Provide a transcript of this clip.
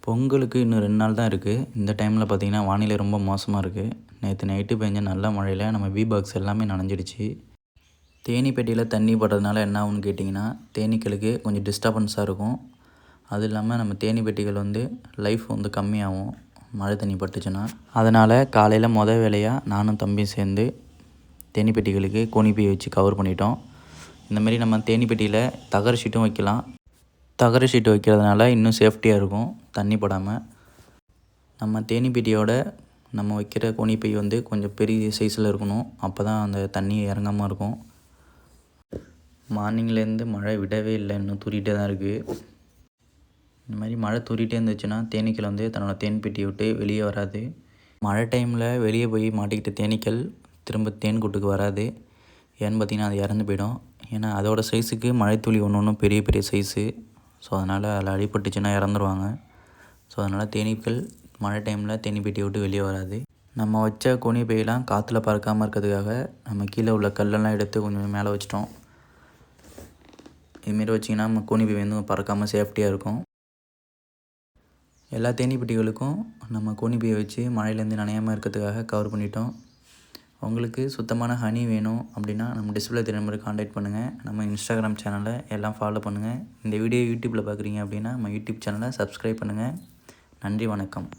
பொங்கலுக்கு இன்னும் 2 நாள் தான் இருக்குது. இந்த டைமில் பார்த்திங்கன்னா வானிலை ரொம்ப மோசமாக இருக்குது. நேற்று நைட்டு பெஞ்ச நல்ல மழையில் நம்ம பாக்ஸ் எல்லாமே நனைஞ்சிடுச்சு. தேனீப்பெட்டியில் தண்ணி படுறதுனால என்ன ஆகும்னு கேட்டிங்கன்னா, தேனீக்களுக்கு கொஞ்சம் டிஸ்டர்பன்ஸாக இருக்கும். அது இல்லாமல் நம்ம தேனீப்பெட்டிகள் லைஃப் கம்மியாகும் மழை தண்ணி பட்டுச்சுன்னா. அதனால் காலையில் வேலையாக நானும் தம்பியும் சேர்ந்து தேனீப்பெட்டிகளுக்கு கோணிப்பை வச்சு கவர் பண்ணிட்டோம். இந்தமாரி நம்ம தேனீப்பெட்டியில் தகர ஷீட்டும் வைக்கலாம். தகர ஷீட்டு வைக்கிறதுனால இன்னும் சேஃப்டியாக இருக்கும் தண்ணி படாமல். நம்ம தேனீப்பெட்டியோட நம்ம வைக்கிற கோணிப்பை கொஞ்சம் பெரிய சைஸில் இருக்கணும். அப்போ தான் அந்த தண்ணி இறங்காமல் இருக்கும். மார்னிங்லேருந்து மழை விடவே இல்லை, இன்னும் தூறிகிட்டே தான் இருக்குது. இந்த மாதிரி மழை தூறிகிட்டே இருந்துச்சுன்னா தேனீக்கள் தன்னோட தேன் பெட்டியை விட்டு வெளியே வராது. மழை டைமில் வெளியே போய் மாட்டிக்கிட்ட தேனீக்கள் திரும்ப தேன் கூட்டுக்கு வராது. ஏன்னு பார்த்திங்கன்னா அது இறந்து போயிடும். ஏன்னா அதோட சைஸுக்கு மழைத்துளி ஒன்று பெரிய பெரிய சைஸு. ஸோ அதனால் அதில் அடிபட்டுச்சுன்னா இறந்துருவாங்க. ஸோ அதனால் தேனீக்கள் மழை டைமில் தேனீப்பெட்டியை விட்டு வெளியே வராது. நம்ம வச்ச கோணிப்பையெல்லாம் காற்றுல பறக்காமல் இருக்கிறதுக்காக நம்ம கீழே உள்ள கல்லெல்லாம் எடுத்து கொஞ்சம் மேலே வச்சிட்டோம். இதுமாரி வச்சிங்கன்னா நம்ம கோணிப்பை பறக்காமல் சேஃப்டியாக இருக்கும். எல்லா தேனீப்பெட்டிகளுக்கும் நம்ம கோணிப்பையை வச்சு மழையிலேருந்து நனையாமல் இருக்கிறதுக்காக கவர் பண்ணிட்டோம். உங்களுக்கு சுத்தமான ஹனி வேணும் அப்படின்னா நம்ம டிஸ்பிளே தெரிய நம்பருக்கு காண்டாக்ட் பண்ணுங்கள். நம்ம இன்ஸ்டாகிராம் சேனலை எல்லாம் ஃபாலோ பண்ணுங்கள். இந்த வீடியோ யூடியூப்பில் பார்க்குறீங்க அப்படின்னா நம்ம யூடியூப் சேனலை சப்ஸ்கிரைப் பண்ணுங்கள். நன்றி, வணக்கம்.